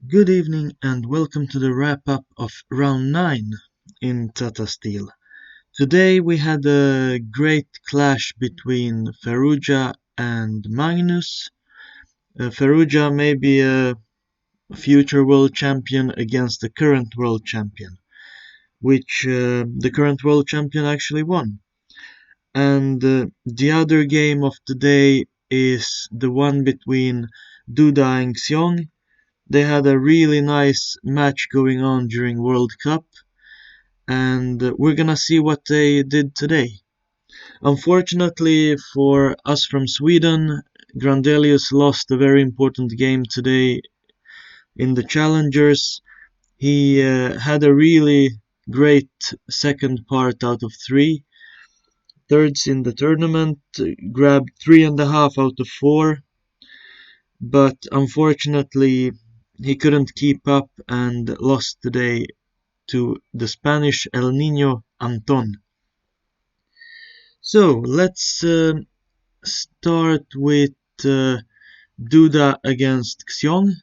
Good evening and welcome to the wrap-up of round 9 in Tata Steel. Today we had a great clash between Ferrugia and Magnus. Ferrugia may be a future world champion against the current world champion, which the current world champion actually won. And the other game of the day is the one between Duda and Xiong. They had a really nice match going on during World Cup, and we're gonna see what they did today. Unfortunately for us from Sweden, Grandelius lost a very important game today in the Challengers. He had a really great second part out of three. Thirds in the tournament, grabbed 3.5 out of 4, but unfortunately he couldn't keep up and lost today to the Spanish El Niño Anton. So let's start with Duda against Xiong.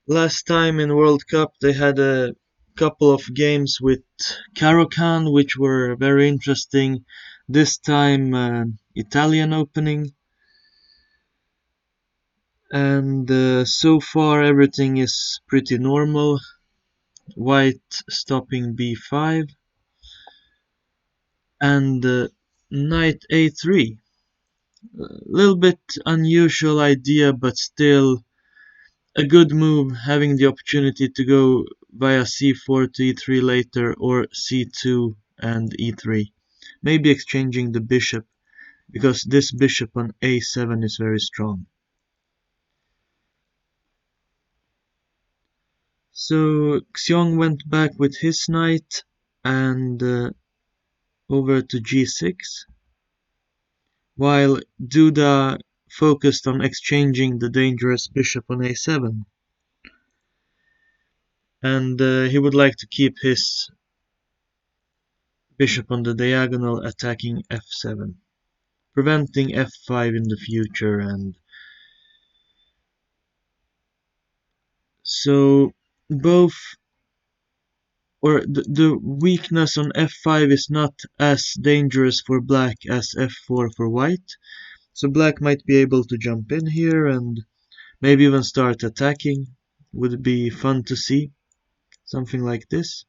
Last time in World Cup they had a couple of games with Caro-Kann which were very interesting. This time Italian opening. And so far everything is pretty normal. White stopping b5 and knight a3. A little bit unusual idea, but still a good move, having the opportunity to go via c4 to e3 later, or c2 and e3. Maybe exchanging the bishop, because this bishop on a7 is very strong. So Xiong went back with his knight and over to g6, while Duda focused on exchanging the dangerous bishop on a7. And he would like to keep his bishop on the diagonal attacking f7, preventing f5 in the future. And so both, or the weakness on f5 is not as dangerous for black as f4 for white. So black might be able to jump in here and maybe even start attacking. Would be fun to see something like this.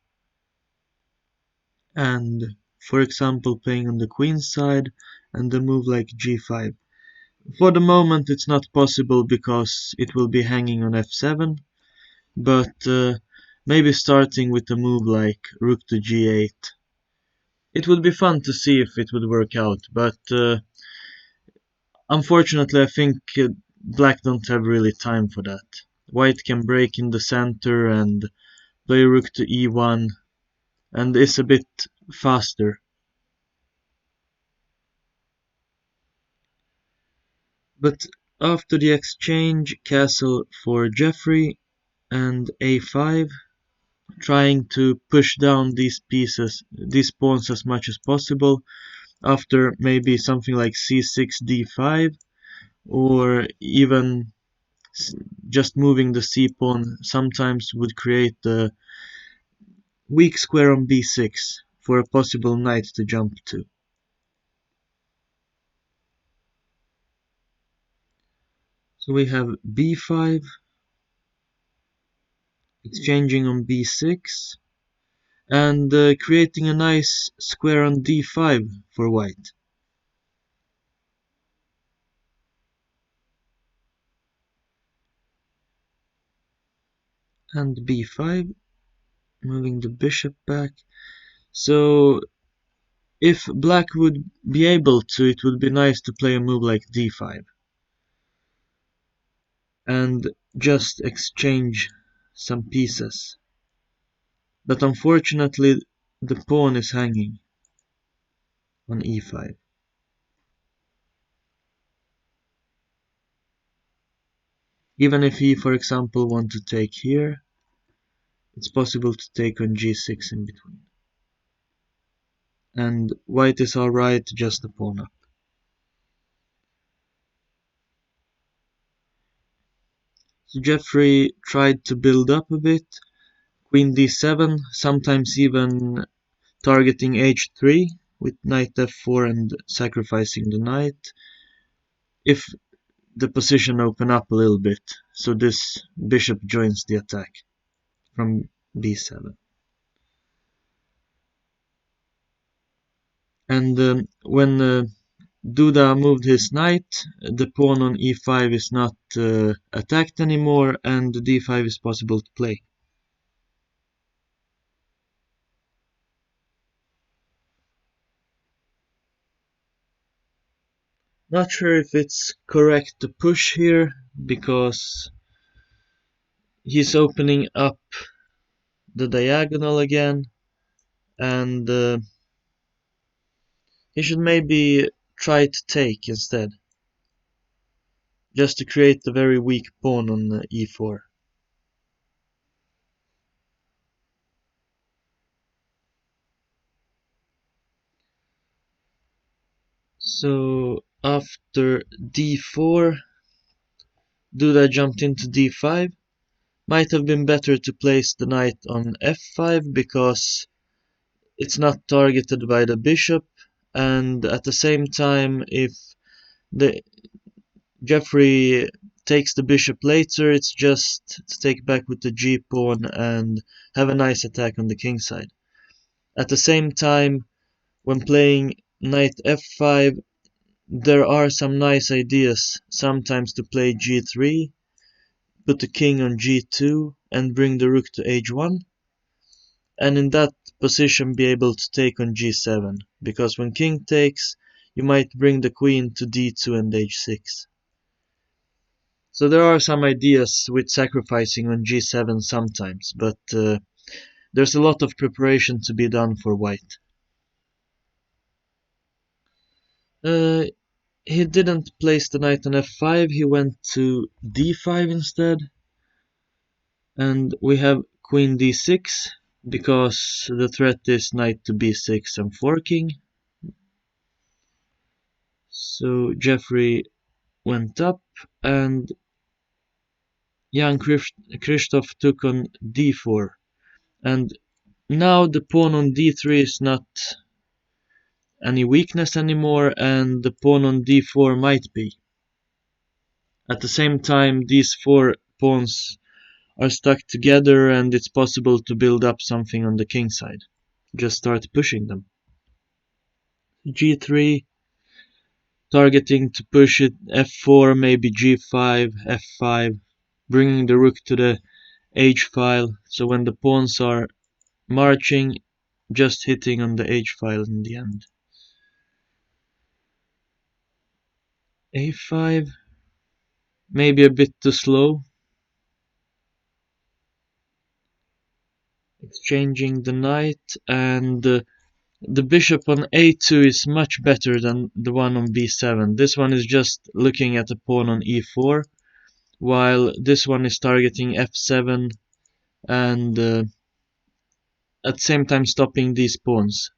And for example playing on the queen's side and a move like g5. For the moment it's not possible because it will be hanging on f7, but maybe starting with a move like rook to g8. It would be fun to see if it would work out, but unfortunately I think black don't have really time for that. White can break in the center and play rook to e1 and is a bit faster. But after the exchange, castle for Jeffrey and a5, trying to push down these pieces, these pawns as much as possible. After maybe something like c6, d5, or even just moving the c pawn sometimes would create the weak square on b6 for a possible knight to jump to. So we have b5, exchanging on b6, and creating a nice square on d5 for white. And b5, moving the bishop back. So if black would be able to, it would be nice to play a move like d5 and just exchange some pieces. But unfortunately the pawn is hanging on e5. Even if he, for example, want to take here, it's possible to take on g6 in between. And white is alright, just a pawn up. So Jeffrey tried to build up a bit. Queen d7, sometimes even targeting h3 with knight f4 and sacrificing the knight if the position open up a little bit. So this bishop joins the attack from b7. And when Duda moved his knight, the pawn on e5 is not attacked anymore, and d5 is possible to play. Not sure if it's correct to push here, because he's opening up the diagonal again, and he should maybe try to take instead, just to create a very weak pawn on e4. So after d4, Duda jumped into d5. Might have been better to place the knight on f5 because it's not targeted by the bishop, and at the same time, if the Jeffrey takes the bishop later, it's just to take back with the g pawn and have a nice attack on the king side. At the same time, when playing knight f5, there are some nice ideas sometimes to play g3, put the king on g2 and bring the rook to h1, and in that position be able to take on g7, because when king takes, you might bring the queen to d2 and h6. So there are some ideas with sacrificing on g7 sometimes, but there's a lot of preparation to be done for white. Uh, he didn't place the knight on f5, he went to d5 instead, and we have queen d6, because the threat is knight to b6 and forking. So Jeffrey went up, and Jan Christoph took on d4, and now the pawn on d3 is not any weakness anymore, and the pawn on d4 might be. At the same time, these four pawns are stuck together, and it's possible to build up something on the king side. Just start pushing them. g3, targeting to push it, f4, maybe g5, f5, bringing the rook to the h file, so when the pawns are marching, just hitting on the h file in the end. a5, maybe a bit too slow. Exchanging the knight, and the bishop on a2 is much better than the one on b7. This one is just looking at the pawn on e4, while this one is targeting f7 and at the same time stopping these pawns.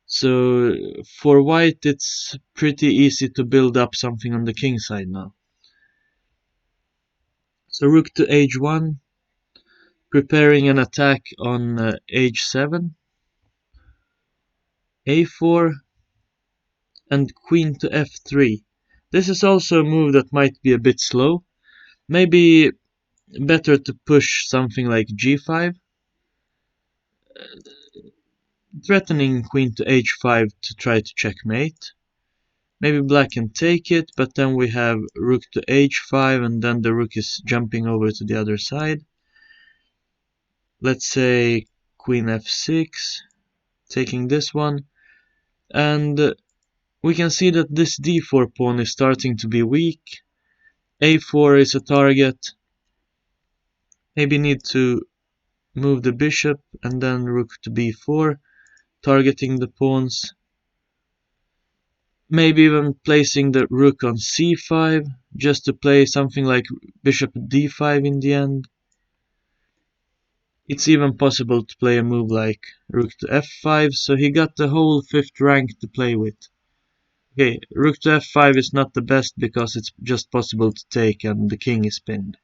So for white, it's pretty easy to build up something on the king side now. So rook to h1, preparing an attack on h7, a4, and queen to f3. This is also a move that might be a bit slow. Maybe better to push something like g5, threatening queen to h5 to try to checkmate. Maybe black can take it, but then we have rook to h5, and then the rook is jumping over to the other side. Let's say queen f6, taking this one, and we can see that this d4 pawn is starting to be weak. a4 is a target. Maybe need to move the bishop and then rook to b4, targeting the pawns. Maybe even placing the rook on c5, just to play something like bishop d5 in the end. It's even possible to play a move like rook to f5, so he got the whole fifth rank to play with. Okay, rook to f5 is not the best because it's just possible to take and the king is pinned.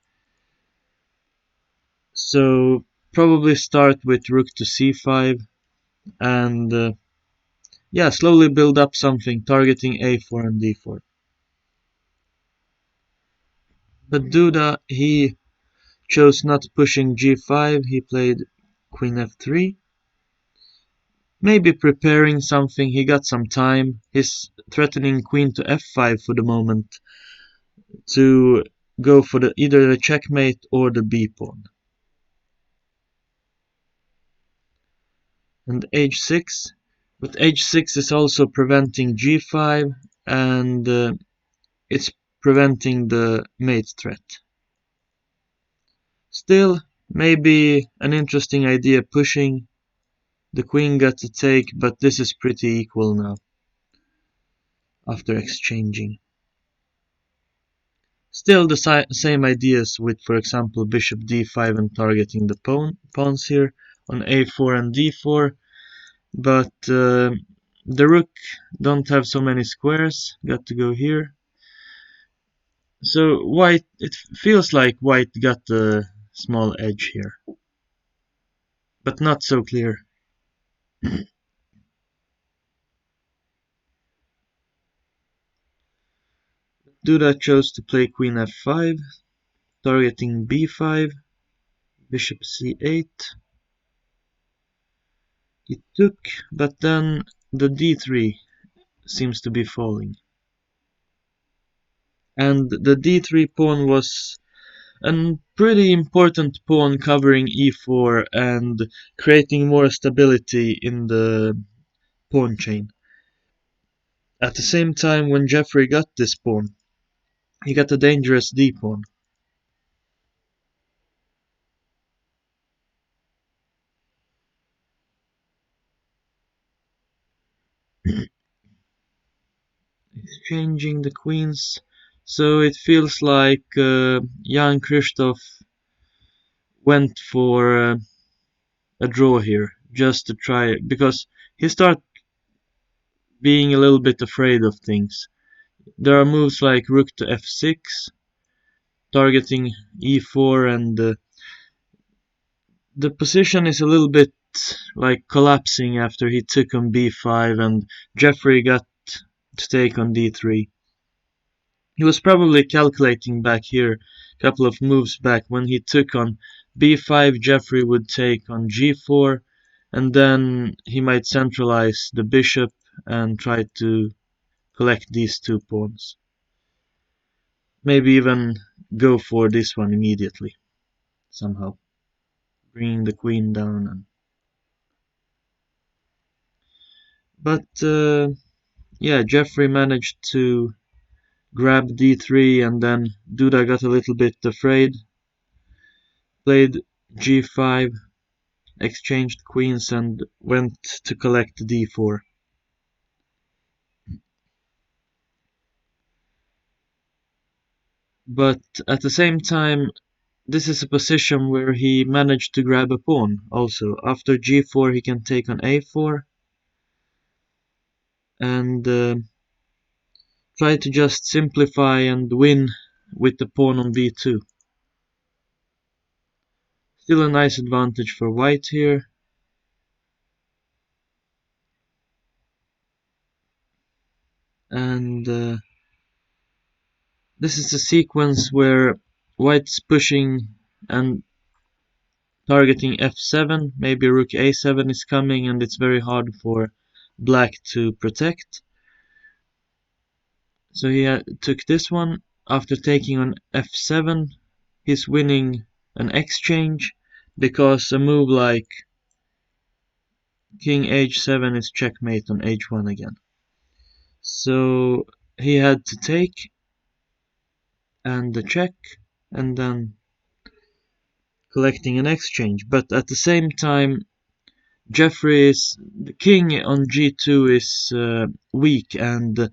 So probably start with rook to c5 and yeah, slowly build up something targeting a4 and d4. But Duda, he chose not pushing g5, he played queen f3. Maybe preparing something, he got some time. He's threatening queen to f5 for the moment to go for either the checkmate or the b pawn. And h6, but h6 is also preventing g5 and it's preventing the mate threat. Still, maybe an interesting idea pushing. The queen got to take, but this is pretty equal now after exchanging. Still the same ideas with, for example, bishop d5 and targeting the pawns here on a4 and d4, but the rook don't have so many squares, got to go here. So white, it feels like white got the small edge here, but not so clear. Duda chose to play queen f5, targeting b5, bishop c8. He took, but then the d3 seems to be falling. And the d3 pawn was a pretty important pawn covering e4 and creating more stability in the pawn chain. At the same time, when Jeffrey got this pawn, he got a dangerous d pawn. Exchanging the queens. So it feels like Jan Krzysztof went for a draw here, just to try, because he started being a little bit afraid of things. There are moves like rook to f6, targeting e4, and the position is a little bit like collapsing after he took on b5 and Jeffrey got to take on d3. He was probably calculating back here, a couple of moves back, when he took on b5, Jeffrey would take on g4, and then he might centralize the bishop and try to collect these two pawns. Maybe even go for this one immediately, somehow, bringing the queen down. But yeah, Jeffrey managed to grab d3 and then Duda got a little bit afraid, played g5, exchanged queens and went to collect d4. But at the same time, this is a position where he managed to grab a pawn also. After g4 he can take on a4 and try to just simplify and win with the pawn on b2. Still a nice advantage for white here. And this is a sequence where white's pushing and targeting f7, maybe rook a7 is coming and it's very hard for black to protect. So he took this one. After taking on f7, he's winning an exchange because a move like king h7 is checkmate on h1 again. So he had to take and the check and then collecting an exchange. But at the same time, the king on g2 is weak and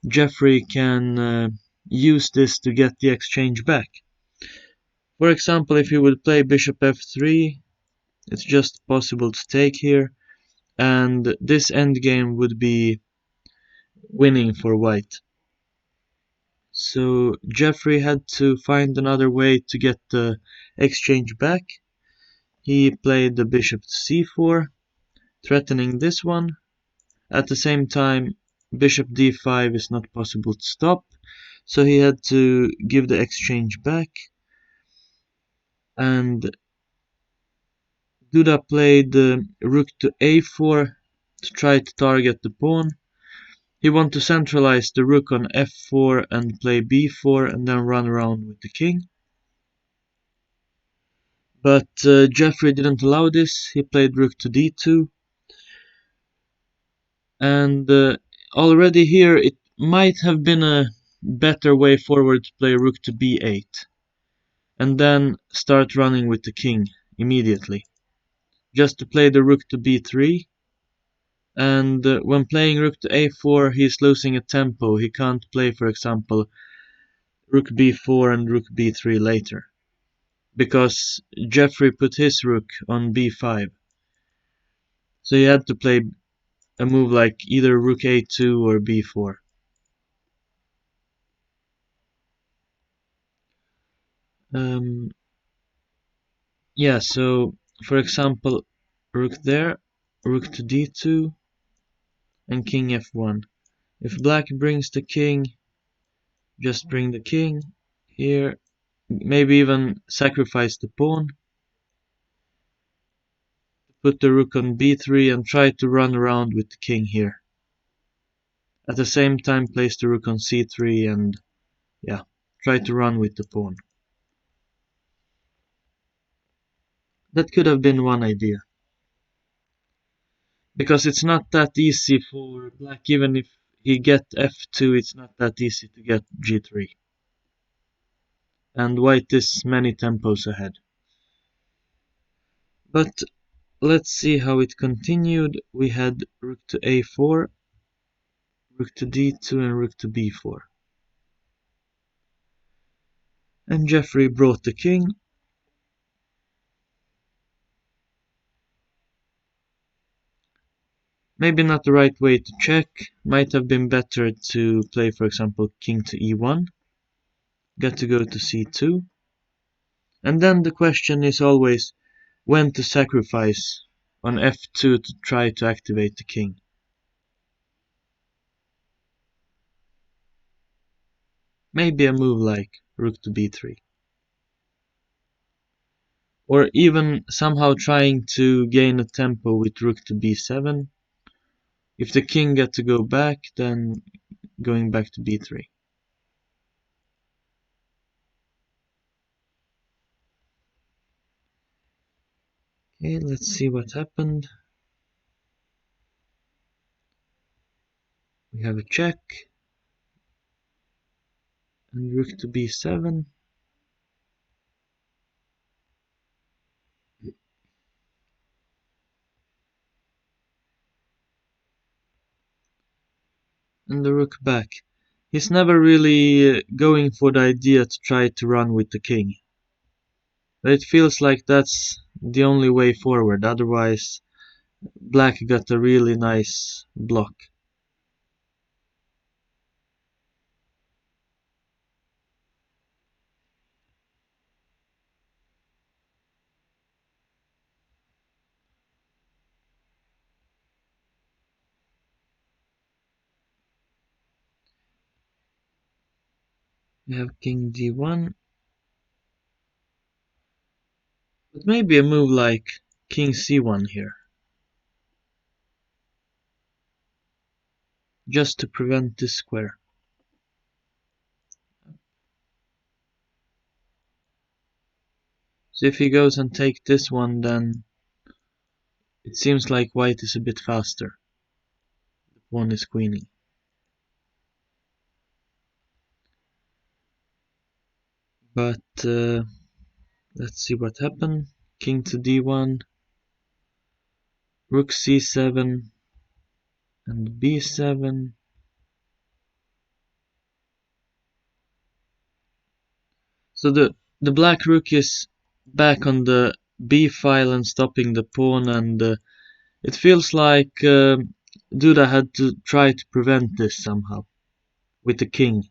Jeffrey can use this to get the exchange back. For example, if he would play bishop f3, it's just possible to take here, and this endgame would be winning for white. So Jeffrey had to find another way to get the exchange back, he played the bishop to c4, threatening this one. At the same time, bishop d5 is not possible to stop, so he had to give the exchange back. And Duda played rook to a4 to try to target the pawn. He wanted to centralize the rook on f4 and play b4 and then run around with the king. But Jeffrey didn't allow this. He played rook to d2. And already here it might have been a better way forward to play rook to b8. And then start running with the king immediately. Just to play the rook to b3. And when playing rook to a4 he's losing a tempo. He can't play, for example, rook b4 and rook b3 later. Because Jeffrey put his rook on b5. So he had to play a move like either rook a2 or b4. Yeah, so for example, rook there, rook to d2, and king f1. If black brings the king, just bring the king here. Maybe even sacrifice the pawn. Put the rook on b3 and try to run around with the king here. At the same time, place the rook on c3 and, yeah, try to run with the pawn. That could have been one idea. Because it's not that easy for black, even if he get f2, it's not that easy to get g3. And white is many tempos ahead. But let's see how it continued. We had rook to a4, rook to d2 and rook to b4. And Jeffrey brought the king. Maybe not the right way to check. Might have been better to play, for example, king to e1. Get to go to c2. And then the question is always when to sacrifice on f2 to try to activate the king. Maybe a move like rook to b3. Or even somehow trying to gain a tempo with rook to b7. If the king gets to go back, then going back to b3. Okay, let's see what happened. We have a check. And rook to b7. And the rook back. He's never really going for the idea to try to run with the king. But it feels like that's the only way forward, otherwise black got a really nice block. We have king d1. But maybe a move like king c1 here. Just to prevent this square. So if he goes and takes this one, then it seems like white is a bit faster. The pawn is queening. But let's see what happened. King to d1, rook c7 and b7. So the black rook is back on the b file and stopping the pawn, and it feels like Duda had to try to prevent this somehow with the king.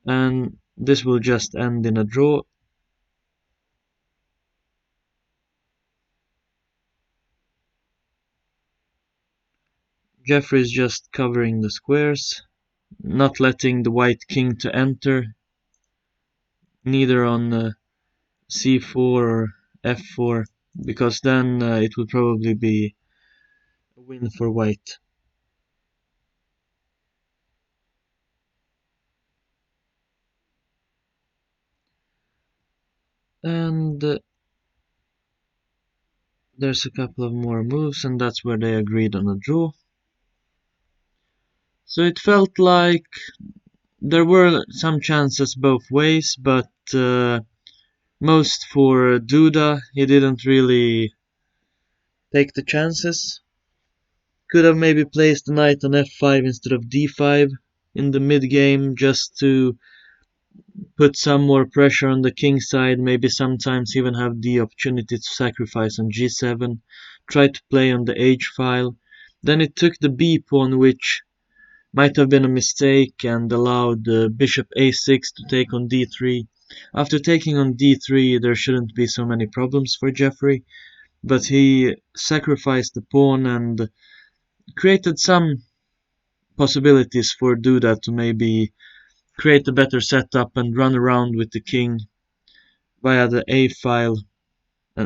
And this will just end in a draw. Jeffrey is just covering the squares, not letting the white king to enter, neither on c4 or f4, because then it would probably be a win for white. And there's a couple of more moves, and that's where they agreed on a draw. So it felt like there were some chances both ways, but most for Duda. He didn't really take the chances. Could have maybe placed the knight on f5 instead of d5 in the mid game, just to put some more pressure on the king side, maybe sometimes even have the opportunity to sacrifice on g7, try to play on the h file. Then it took the b pawn, which might have been a mistake, and allowed bishop a6 to take on d3. After taking on d3, there shouldn't be so many problems for Jeffrey, but he sacrificed the pawn and created some possibilities for Duda to maybe create a better setup and run around with the king via the a file,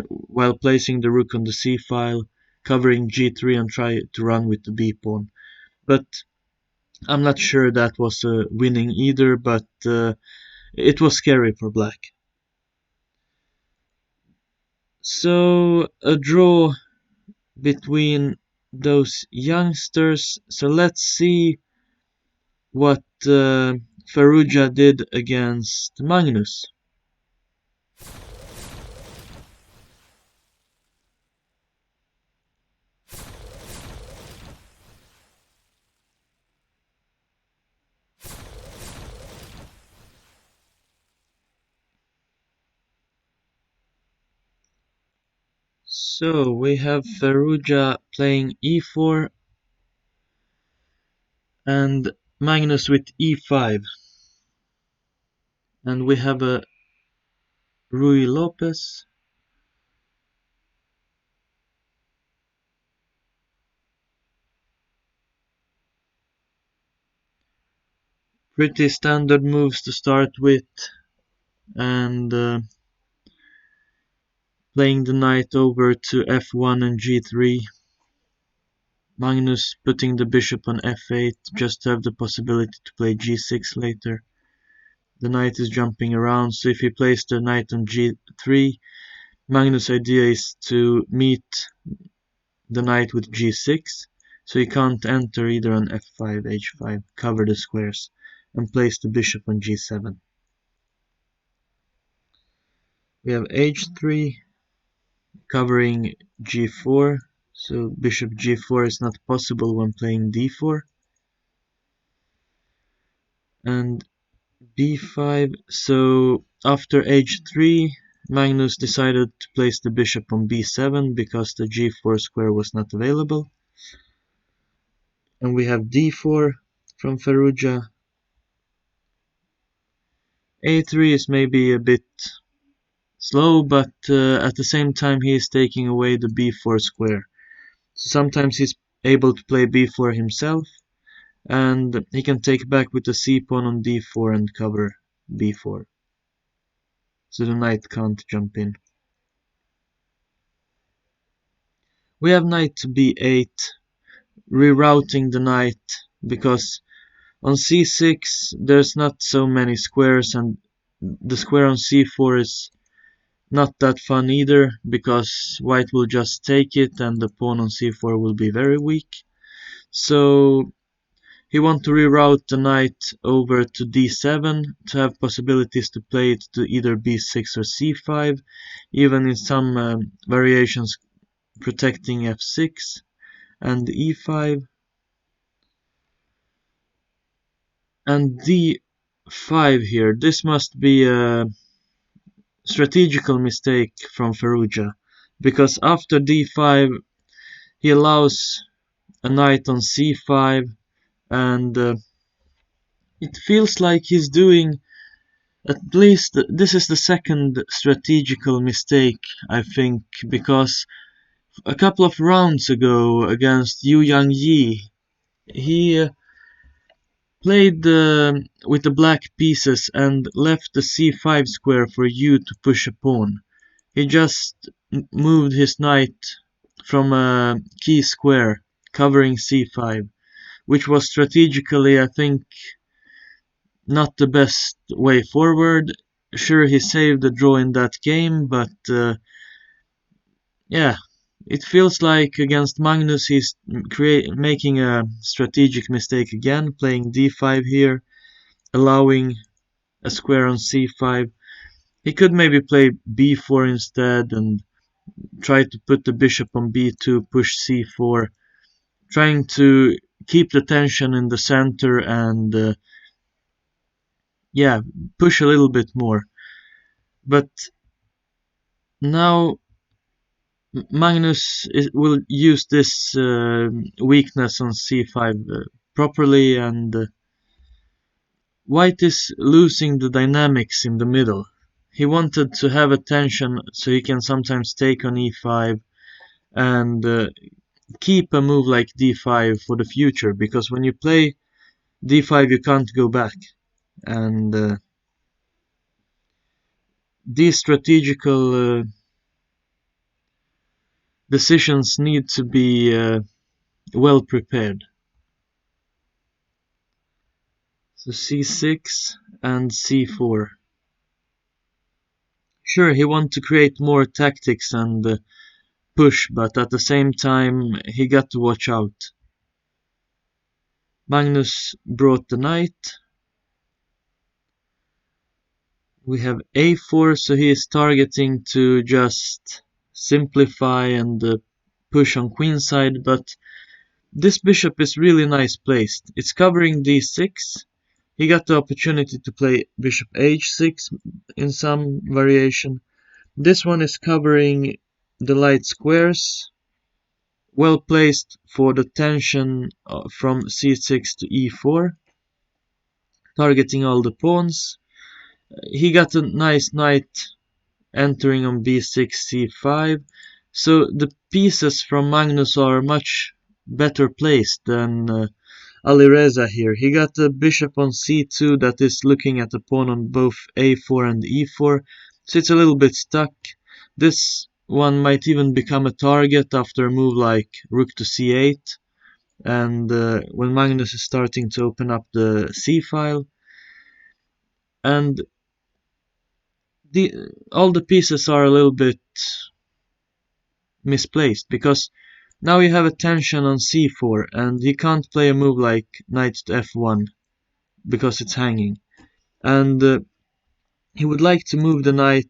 while placing the rook on the c file, covering g3 and try to run with the b pawn. But I'm not sure that was winning either, but it was scary for black. So a draw between those youngsters. So let's see what Farrugia did against Magnus. So we have Farrugia playing e4 and Magnus with e5. And we have a Rui Lopez. Pretty standard moves to start with, and playing the knight over to f1 and g3. Magnus putting the bishop on f8 just to have the possibility to play g6 later. The knight is jumping around, so if he plays the knight on g3, Magnus' idea is to meet the knight with g6, so he can't enter either on f5, h5, cover the squares, and place the bishop on g7. We have h3 covering g4, so bishop g4 is not possible when playing d4. And b5, so after h3, Magnus decided to place the bishop on b7 because the g4 square was not available. And we have d4 from Farrugia. a3 is maybe a bit slow, but at the same time he is taking away the b4 square. So sometimes he's able to play b4 himself, and he can take back with the c pawn on d4 and cover b4. So the knight can't jump in. We have knight to b8, rerouting the knight, because on c6 there's not so many squares, and the square on c4 is not that fun either, because white will just take it and the pawn on c4 will be very weak. So he wants to reroute the knight over to d7 to have possibilities to play it to either b6 or c5, even in some variations protecting f6 and e5. And d5 here. This must be a strategical mistake from Farrugia, because after d5 he allows a knight on c5, and it feels like he's doing, at least this is the second strategical mistake, I think, because a couple of rounds ago against Yu Yang Yi He played with the black pieces and left the c5 square for you to push a pawn. He just moved his knight from a key square covering c5, which was strategically, I think, not the best way forward. Sure, he saved the draw in that game, but yeah, it feels like against Magnus he's making a strategic mistake again, playing d5 here, allowing a square on c5. He could maybe play b4 instead and try to put the bishop on b2, push c4, trying to keep the tension in the center and yeah, push a little bit more. But now Magnus will use this weakness on c5 properly, and White is losing the dynamics in the middle. He wanted to have a tension so he can sometimes take on e5 and keep a move like d5 for the future, because when you play d5 you can't go back, and these strategical decisions need to be well prepared. So c6 and c4. Sure, he wanted to create more tactics and push, but at the same time he got to watch out. Magnus brought the knight. We have a4, so he is targeting to just simplify and push on queenside, but this bishop is really nice placed. It's covering d6. He got the opportunity to play bishop h6 in some variation. This one is covering the light squares, well placed for the tension from c6 to e4, targeting all the pawns. He got a nice knight entering on b6, c5, so the pieces from Magnus are much better placed than Alireza here. He got a bishop on c2 that is looking at the pawn on both a4 and e4, so it's a little bit stuck. This one might even become a target after a move like rook to c8, and when Magnus is starting to open up the c-file. And all the pieces are a little bit misplaced, because now you have a tension on c4 and he can't play a move like knight to f1 because it's hanging. And he would like to move the knight,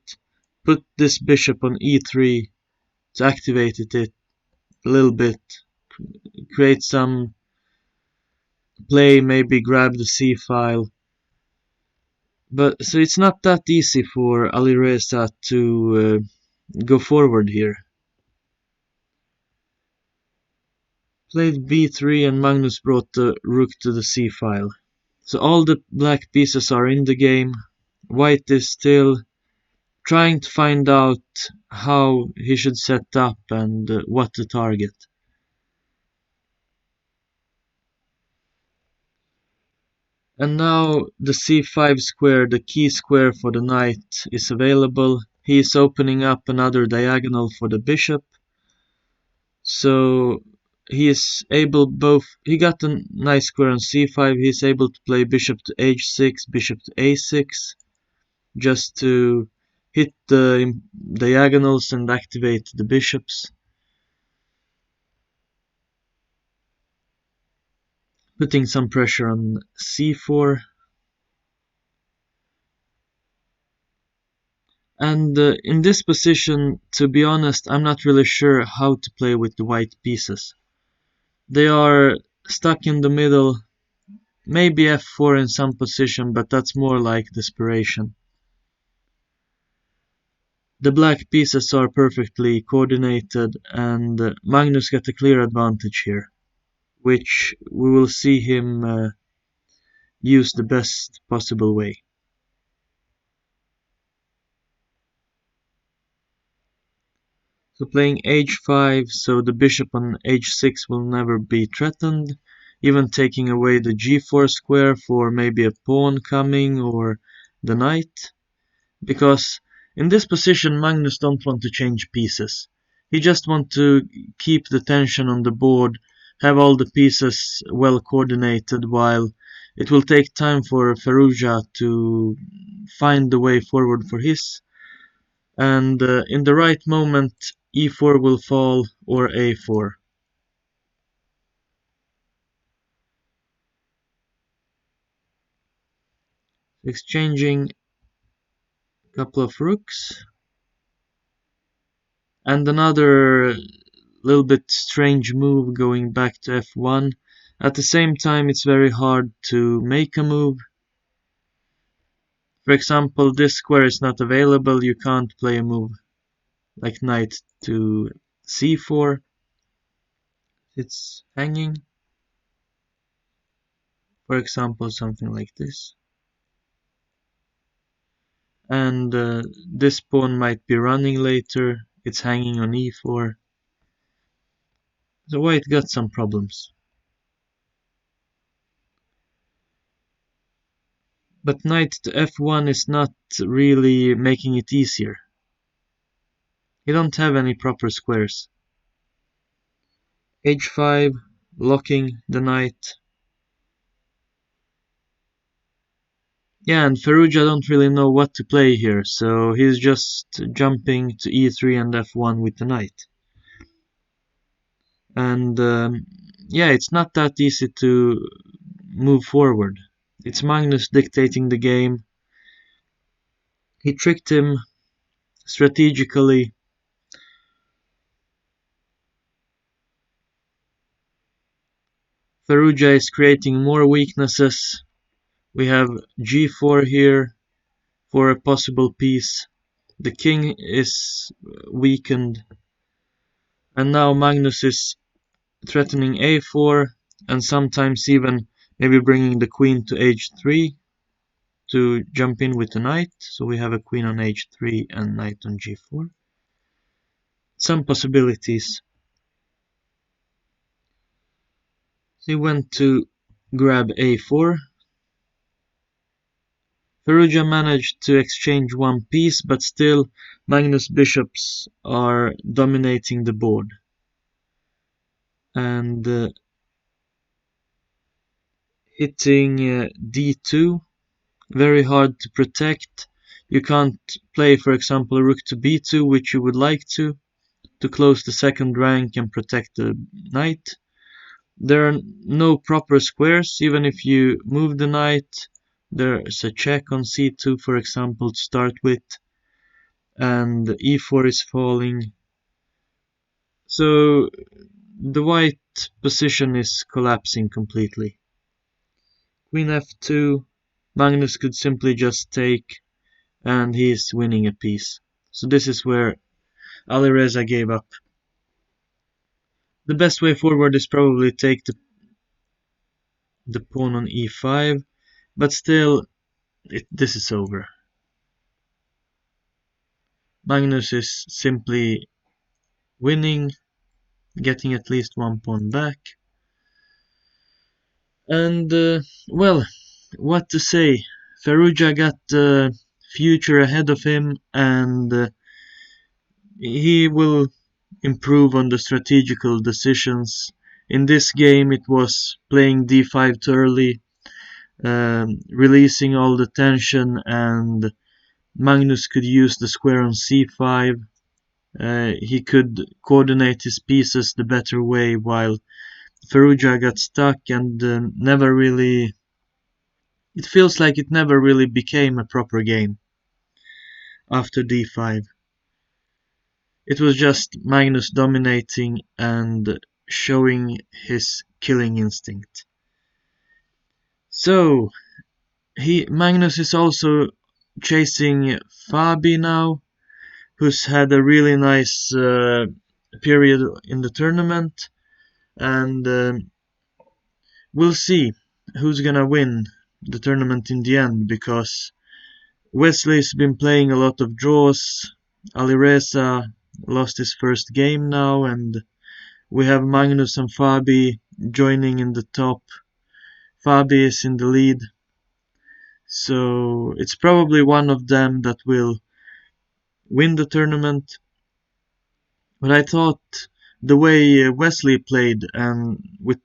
put this bishop on e3 to activate it a little bit, create some play, maybe grab the c-file. But so it's not that easy for Alireza to go forward here. Played b3 and Magnus brought the rook to the c-file. So all the black pieces are in the game. White is still trying to find out how he should set up and what to target. And now the c5 square, the key square for the knight, is available. He is opening up another diagonal for the bishop. So he is able he got a nice square on c5, he is able to play bishop to h6, bishop to a6, just to hit the diagonals and activate the bishops. Putting some pressure on c4. And in this position, to be honest, I'm not really sure how to play with the white pieces. They are stuck in the middle, maybe f4 in some position, but that's more like desperation. The black pieces are perfectly coordinated, and Magnus got a clear advantage here, which we will see him use the best possible way. So playing h5, so the bishop on h6 will never be threatened. even taking away the g4 square for maybe a pawn coming or the knight. Because in this position Magnus don't want to change pieces. He just want to keep the tension on the board, have all the pieces well coordinated, while it will take time for Ferrugia to find the way forward for his. And in the right moment e4 will fall or a4. Exchanging a couple of rooks. And another little bit strange move going back to f1. At the same time, it's very hard to make a move. For example, this square is not available, you can't play a move like knight to c4. It's hanging. For example, something like this. And this pawn might be running later, it's hanging on e4. So white got some problems. But knight to f1 is not really making it easier. You don't have any proper squares. h5, locking the knight. Yeah, and Ferrugia don't really know what to play here, so he's just jumping to e3 and f1 with the knight. And yeah, it's not that easy to move forward. It's Magnus dictating the game. He tricked him strategically. Ferrugia is creating more weaknesses. We have g4 here for a possible piece. The king is weakened. And now Magnus is threatening a4 and sometimes even maybe bringing the queen to h3 to jump in with the knight. So we have a queen on h3 and knight on g4. Some possibilities. He went to grab a4. Ferrugia managed to exchange one piece, but still Magnus' bishops are dominating the board. And hitting d2, very hard to protect. You can't play, for example, a rook to b2, which you would like to close the second rank and protect the knight. There are no proper squares, even if you move the knight. There's a check on c2, for example, to start with, and e4 is falling. So the white position is collapsing completely. Queen f2, Magnus could simply just take, and he's winning a piece. So this is where Alireza gave up. The best way forward is probably take the pawn on e5, but still, this is over. Magnus is simply winning, getting at least one pawn back. And, well, what to say? Ferrugia got the future ahead of him, and he will improve on the strategical decisions. In this game, it was playing d5 too early, releasing all the tension, and Magnus could use the square on c5. He could coordinate his pieces the better way, while Ferrugia got stuck and never really. It feels like it never really became a proper game after d5. It was just Magnus dominating and showing his killing instinct. So Magnus is also chasing Fabi now, who's had a really nice period in the tournament, and we'll see who's gonna win the tournament in the end, because Wesley's been playing a lot of draws. Alireza lost his first game now, and we have Magnus and Fabi joining in the top. Fabi is in the lead. So it's probably one of them that will win the tournament. But I thought the way Wesley played and with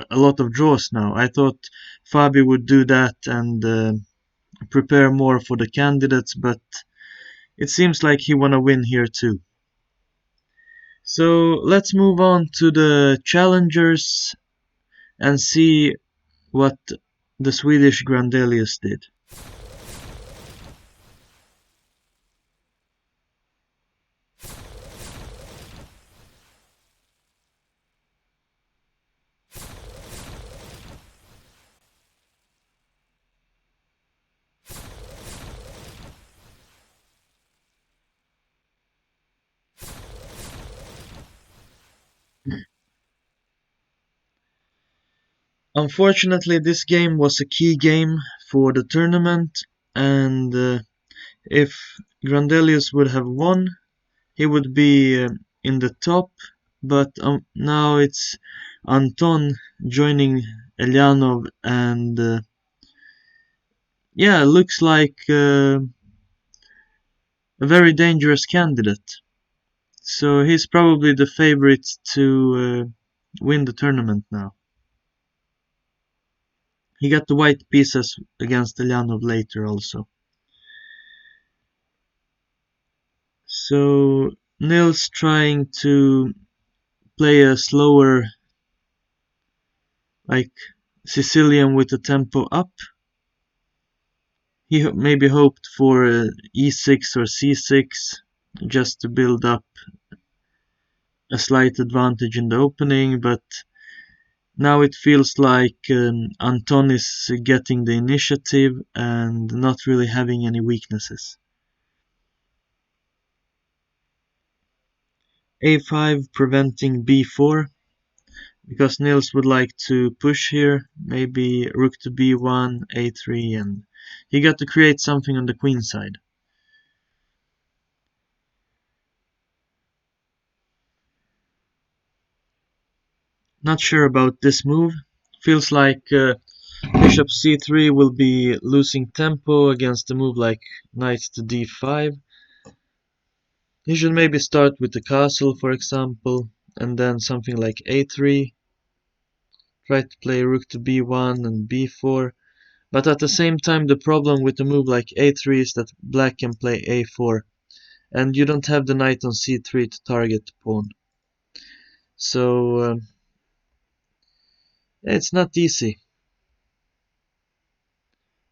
a lot of draws now, I thought Fabi would do that and prepare more for the candidates, but it seems like he wanna win here too. So let's move on to the challengers and see what the Swedish Grandelius did. Unfortunately, this game was a key game for the tournament, and if Grandelius would have won, he would be in the top. But now it's Anton joining Elyanov, and yeah, looks like a very dangerous candidate. So he's probably the favorite to win the tournament now. He got the white pieces against Elyanov later also. So Nils trying to play a slower, like Sicilian with the tempo up. He maybe hoped for e6 or c6 just to build up a slight advantage in the opening, but now it feels like Anton is getting the initiative and not really having any weaknesses. A5 preventing b4 because Nils would like to push here, maybe rook to b1, a3, and he got to create something on the queen side. Not sure about this move. Feels like bishop c3 will be losing tempo against a move like knight to d5. He should maybe start with the castle, for example, and then something like a3. Try to play rook to b1 and b4. But at the same time, the problem with a move like a3 is that black can play a4, and you don't have the knight on c3 to target the pawn. So it's not easy.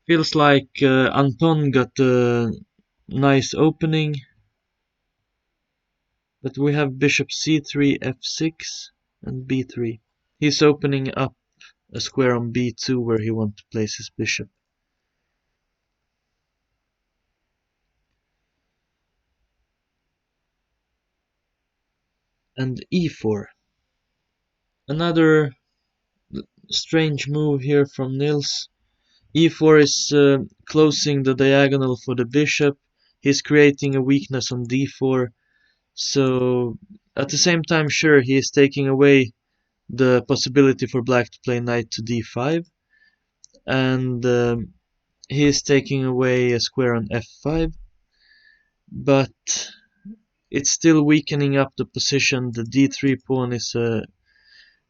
Feels like Anton got a nice opening, but we have bishop c3, f6, and b3. He's opening up a square on b2 where he wants to place his bishop. And e4. Another strange move here from Nils. e4 is closing the diagonal for the bishop. He's creating a weakness on d4. So at the same time, sure, he is taking away the possibility for black to play knight to d5. And he is taking away a square on f5. But it's still weakening up the position. The d3 pawn is a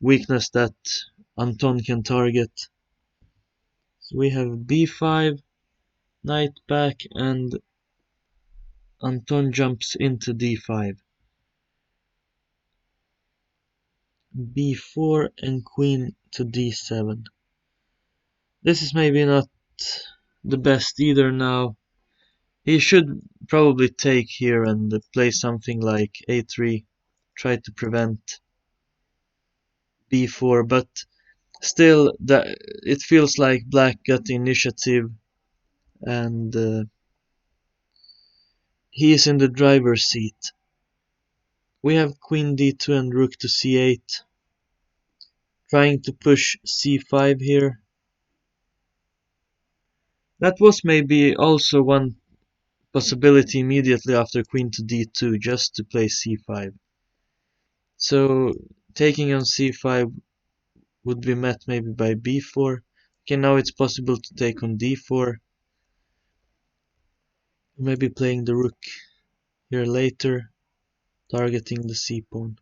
weakness that Anton can target. So we have b5, knight back, and Anton jumps into d5. b4 and queen to d7. This is maybe not the best either now. He should probably take here and play something like a3, try to prevent b4, but still that it feels like black got the initiative and he is in the driver's seat. We have queen d2 and rook to c8, trying to push c5 here. That was maybe also one possibility immediately after queen to d2, just to play c5. So taking on c5 would be met maybe by b4. Okay, now it's possible to take on d4. Maybe playing the rook here later, targeting the c-pawn.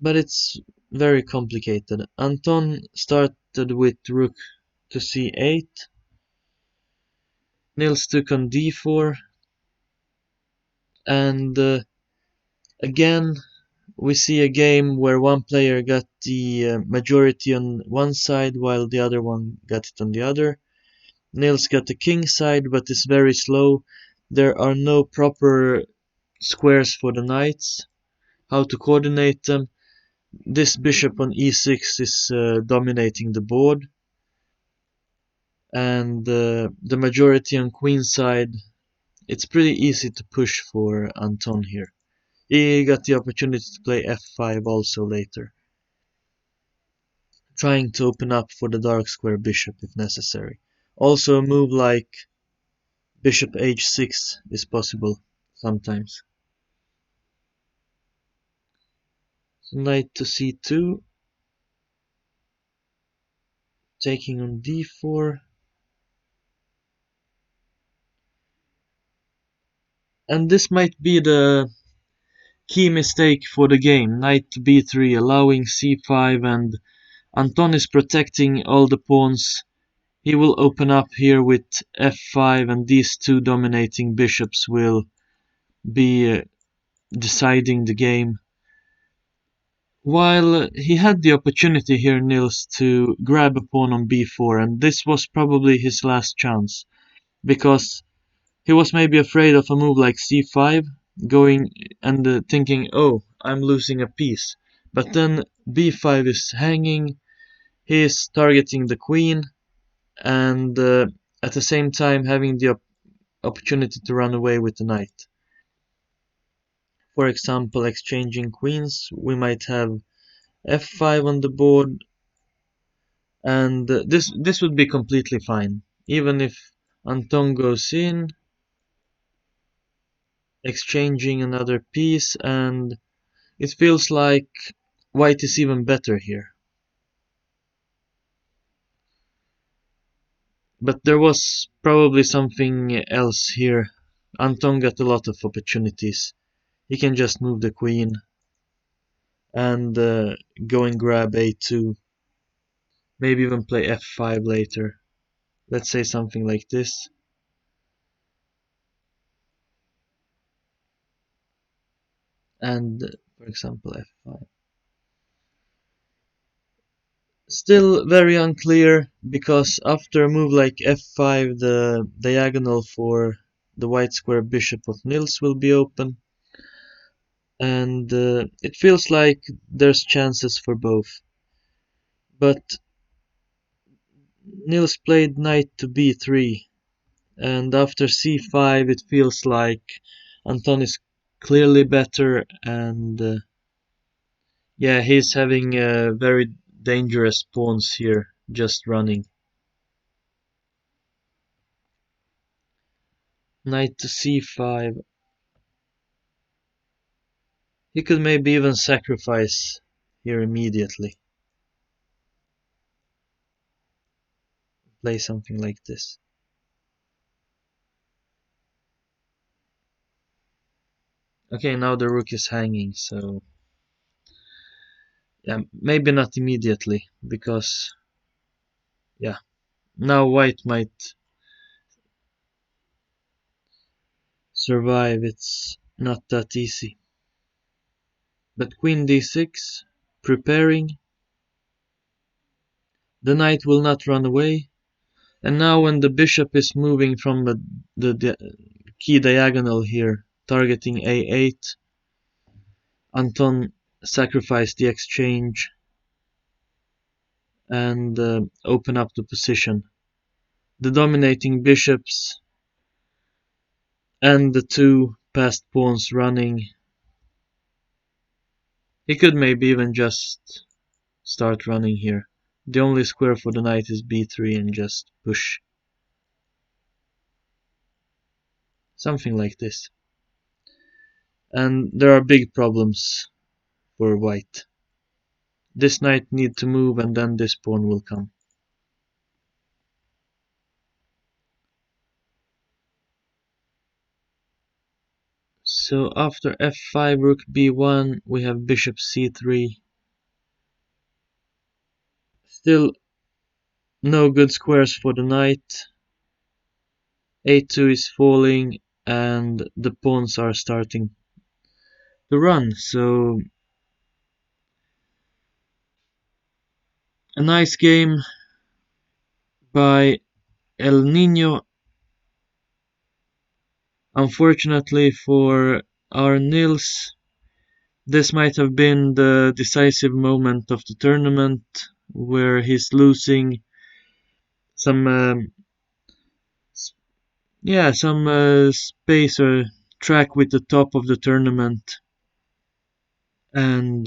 But it's very complicated. Anton started with rook to c8. Nils took on d4. And again, we see a game where one player got the majority on one side while the other one got it on the other. Nils got the king side, but it's very slow. There are no proper squares for the knights. How to coordinate them. This bishop on e6 is dominating the board. And the majority on queen side, it's pretty easy to push for Anton here. He got the opportunity to play f5 also later, trying to open up for the dark square bishop if necessary. Also a move like bishop h6 is possible sometimes. So knight to c2, taking on d4. And this might be the key mistake for the game. Knight to b3, allowing c5, and Anton is protecting all the pawns. He will open up here with f5, and these two dominating bishops will be deciding the game. While he had the opportunity here, Nils, to grab a pawn on b4, and this was probably his last chance, because he was maybe afraid of a move like c5, going and thinking, oh, I'm losing a piece. But then b5 is hanging, he is targeting the queen, and at the same time having the opportunity to run away with the knight. For example, exchanging queens, we might have f5 on the board, and this would be completely fine. Even if Anton goes in, exchanging another piece, and it feels like white is even better here. But there was probably something else here. Anton got a lot of opportunities. He can just move the queen and go and grab a2. Maybe even play f5 later. Let's say something like this. And for example f5. Still very unclear, because after a move like f5 the diagonal for the white square bishop of Nils will be open, and it feels like there's chances for both. But Nils played knight to b3, and after c5 it feels like Anton is clearly better, and yeah, he's having very dangerous pawns here just running. Knight to c5. He could maybe even sacrifice here immediately. Play something like this. Okay, now the rook is hanging, so yeah, maybe not immediately, because yeah, now white might survive. It's not that easy. But queen d6, preparing. The knight will not run away. And now when the bishop is moving from the key diagonal here, targeting a8, Anton sacrificed the exchange and open up the position. The dominating bishops and the two passed pawns running. He could maybe even just start running here. The only square for the knight is b3 and just push. Something like this. and there are big problems for white. This knight need to move and then this pawn will come. So after f5, rook b1, we have bishop c3. Still no good squares for the knight. a2 is falling and the pawns are starting to run. So a nice game by El Nino. Unfortunately for our Nils, this might have been the decisive moment of the tournament where he's losing some space or track with the top of the tournament, and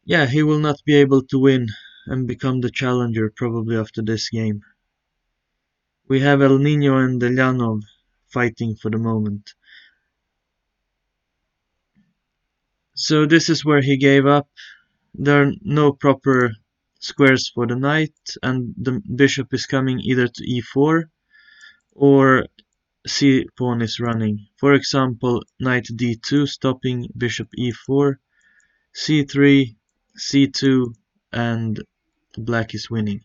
he will not be able to win and become the challenger probably after this game. We have El Nino and Delyanov fighting for the moment. So this is where he gave up. There are no proper squares for the knight, and the bishop is coming either to e4 or c pawn is running. For example, knight d2 stopping bishop e4, c3, c2, and black is winning.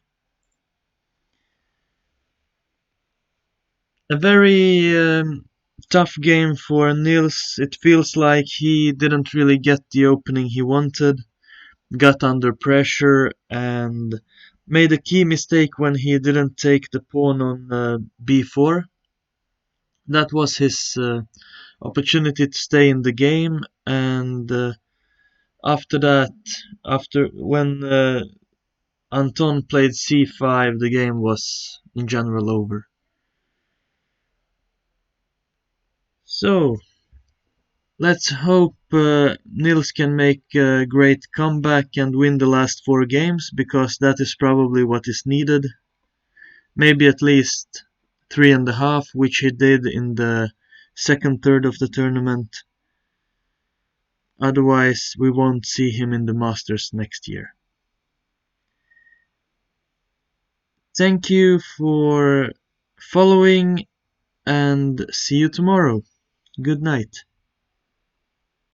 A very tough game for Nils. It feels like he didn't really get the opening he wanted, got under pressure, and made a key mistake when he didn't take the pawn on b4. That was his opportunity to stay in the game, and after that, after when Anton played c5, the game was in general over. So let's hope Nils can make a great comeback and win the last 4 games, because that is probably what is needed. Maybe at least 3.5, which he did in the second third of the tournament. Otherwise, we won't see him in the Masters next year. Thank you for following and see you tomorrow. Good night.